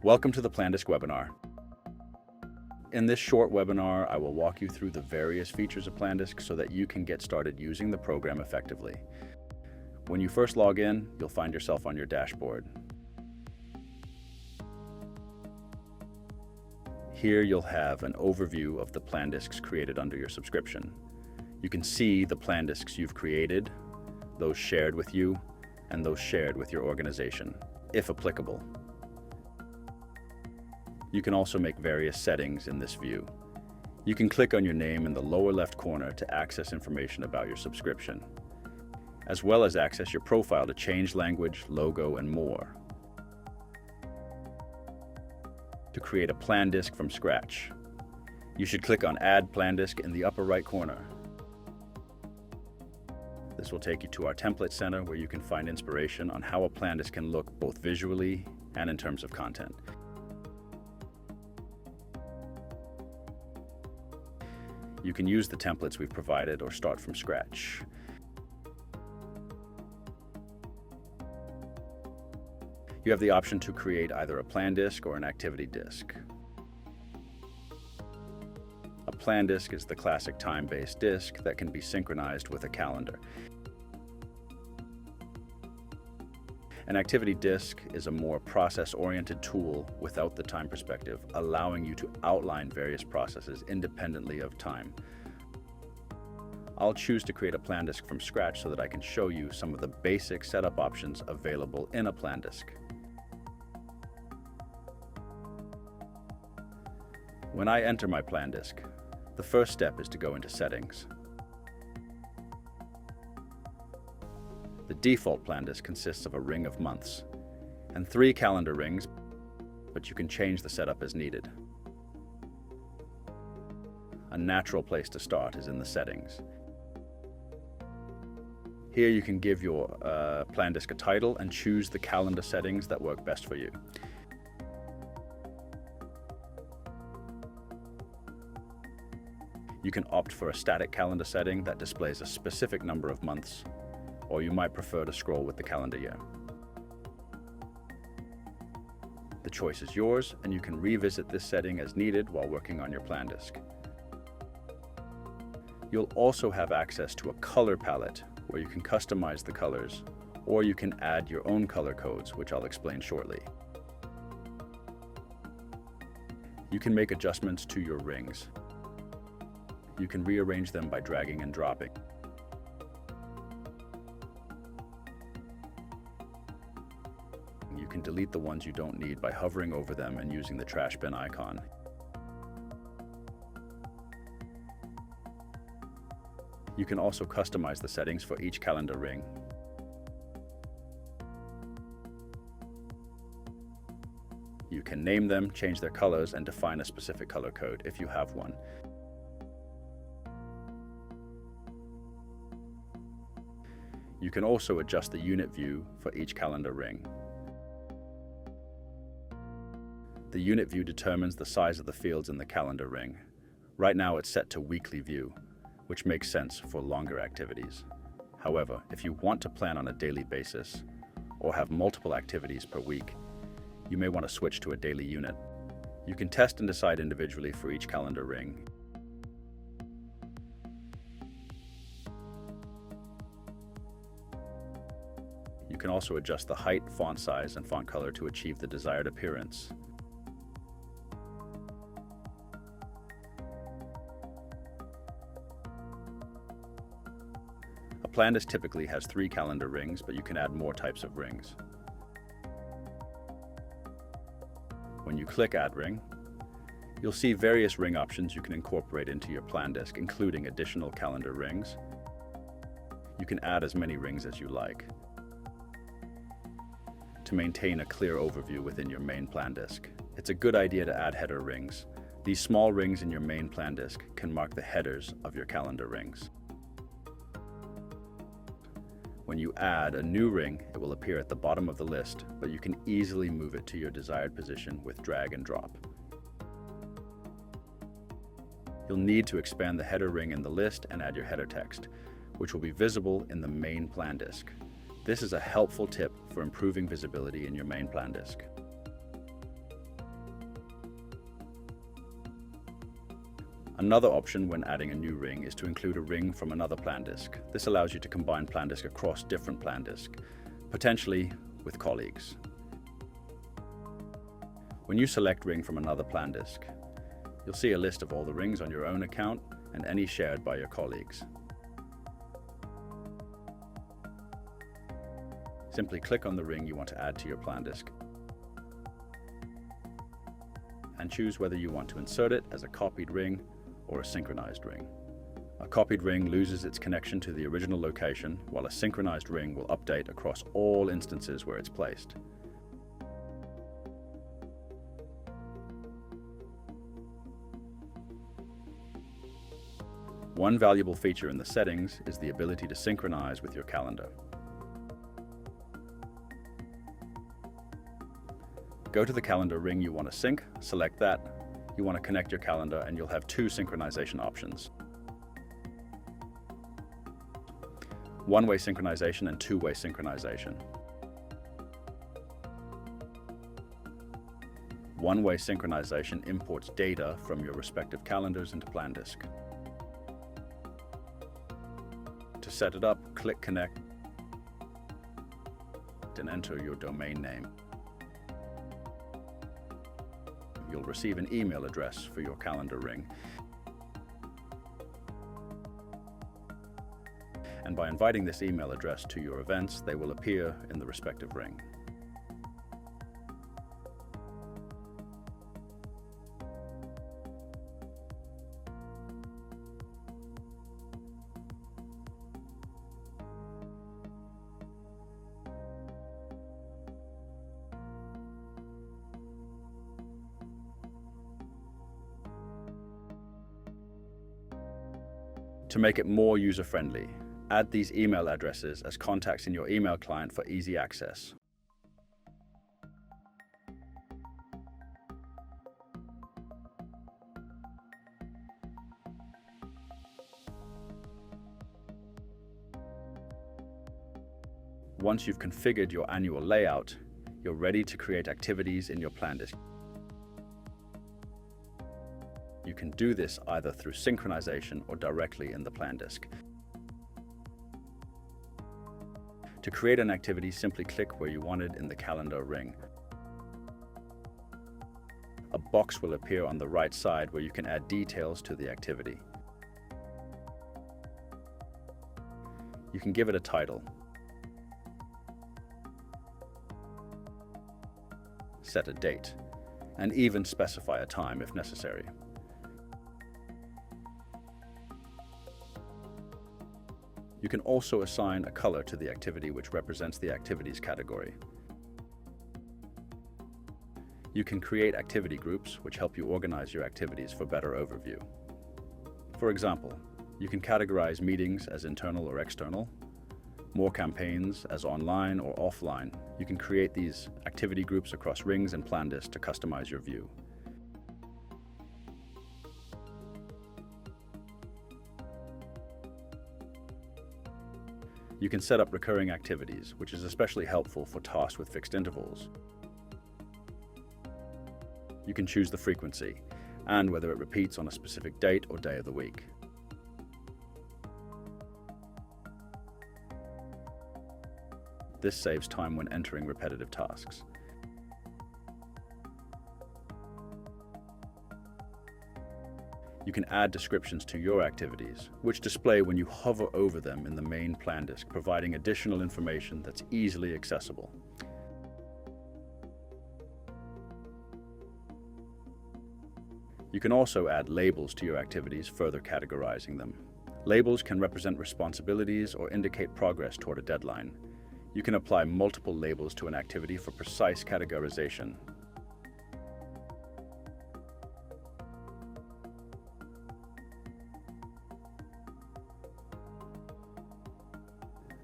Welcome to the Plandisc webinar. In this short webinar, I will walk you through the various features of Plandisc so that you can get started using the program effectively. When you first log in, you'll find yourself on your dashboard. Here you'll have an overview of the Plandiscs created under your subscription. You can see the Plandiscs you've created, those shared with you, and those shared with your organization, if applicable. You can also make various settings in this view. You can click on your name in the lower left corner to access information about your subscription, as well as access your profile to change language, logo, and more. To create a Plandisc from scratch, you should click on Add Plandisc in the upper right corner. This will take you to our Template Center where you can find inspiration on how a Plandisc can look both visually and in terms of content. You can use the templates we've provided or start from scratch. You have the option to create either a Plandisc or an activity disc. A Plandisc is the classic time-based disc that can be synchronized with a calendar. An activity disc is a more process-oriented tool without the time perspective, allowing you to outline various processes independently of time. I'll choose to create a Plandisc from scratch so that I can show you some of the basic setup options available in a Plandisc. When I enter my Plandisc, the first step is to go into Settings. The default Plandisc consists of a ring of months and 3 calendar rings, but you can change the setup as needed. A natural place to start is in the Settings. Here you can give your Plandisc a title and choose the calendar settings that work best for you. You can opt for a static calendar setting that displays a specific number of months, or you might prefer to scroll with the calendar year. The choice is yours, and you can revisit this setting as needed while working on your Plandisc. You'll also have access to a color palette where you can customize the colors, or you can add your own color codes, which I'll explain shortly. You can make adjustments to your rings. You can rearrange them by dragging and dropping. You can delete the ones you don't need by hovering over them and using the trash bin icon. You can also customize the settings for each calendar ring. You can name them, change their colors, and define a specific color code if you have one. You can also adjust the unit view for each calendar ring. The unit view determines the size of the fields in the calendar ring. Right now it's set to weekly view, which makes sense for longer activities. However, if you want to plan on a daily basis or have multiple activities per week, you may want to switch to a daily unit. You can test and decide individually for each calendar ring. You can also adjust the height, font size, and font color to achieve the desired appearance. A Plandisc typically has 3 calendar rings, but you can add more types of rings. When you click Add Ring, you'll see various ring options you can incorporate into your Plandisc, including additional calendar rings. You can add as many rings as you like. To maintain a clear overview within your main Plandisc, it's a good idea to add header rings. These small rings in your main Plandisc can mark the headers of your calendar rings. When you add a new ring, it will appear at the bottom of the list, but you can easily move it to your desired position with drag and drop. You'll need to expand the header ring in the list and add your header text, which will be visible in the main Plandisc. This is a helpful tip for improving visibility in your main Plandisc. Another option when adding a new ring is to include a ring from another Plandisc. This allows you to combine Plandisc across different Plandisc, potentially with colleagues. When you select ring from another Plandisc, you'll see a list of all the rings on your own account and any shared by your colleagues. Simply click on the ring you want to add to your Plandisc and choose whether you want to insert it as a copied ring or a synchronized ring. A copied ring loses its connection to the original location, while a synchronized ring will update across all instances where it's placed. One valuable feature in the settings is the ability to synchronize with your calendar. Go to the calendar ring you want to sync, select that. You want to connect your calendar and you'll have two synchronization options: one-way synchronization and two-way synchronization. One-way synchronization imports data from your respective calendars into Plandisc. To set it up, click Connect and enter your domain name. You'll receive an email address for your calendar ring. And by inviting this email address to your events, they will appear in the respective ring. To make it more user-friendly, add these email addresses as contacts in your email client for easy access. Once you've configured your annual layout, you're ready to create activities in your Plandisc. You can do this either through synchronization or directly in the Plandisc. To create an activity, simply click where you want it in the calendar ring. A box will appear on the right side where you can add details to the activity. You can give it a title, set a date, and even specify a time if necessary. You can also assign a color to the activity which represents the activities category. You can create activity groups which help you organize your activities for better overview. For example, you can categorize meetings as internal or external, more campaigns as online or offline. You can create these activity groups across rings and Plandisc to customize your view. You can set up recurring activities, which is especially helpful for tasks with fixed intervals. You can choose the frequency and whether it repeats on a specific date or day of the week. This saves time when entering repetitive tasks. You can add descriptions to your activities, which display when you hover over them in the main Plandisc, providing additional information that's easily accessible. You can also add labels to your activities, further categorizing them. Labels can represent responsibilities or indicate progress toward a deadline. You can apply multiple labels to an activity for precise categorization.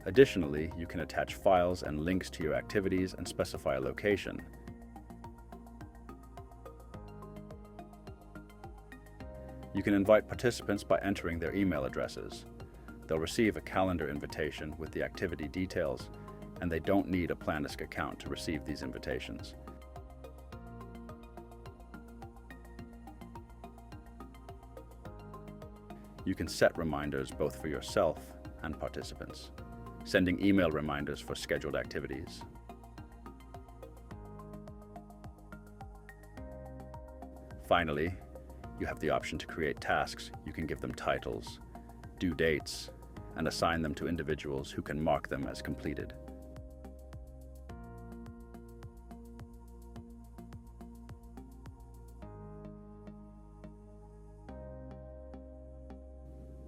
Additionally, you can attach files and links to your activities and specify a location. You can invite participants by entering their email addresses. They'll receive a calendar invitation with the activity details, and they don't need a Plandisc account to receive these invitations. You can set reminders both for yourself and participants, sending email reminders for scheduled activities. Finally, you have the option to create tasks. You can give them titles, due dates, and assign them to individuals who can mark them as completed.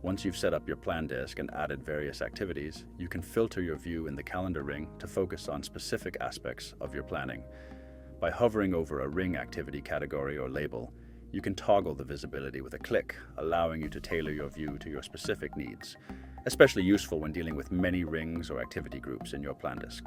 Once you've set up your Plandisc and added various activities, you can filter your view in the calendar ring to focus on specific aspects of your planning. By hovering over a ring activity category or label, you can toggle the visibility with a click, allowing you to tailor your view to your specific needs, especially useful when dealing with many rings or activity groups in your Plandisc.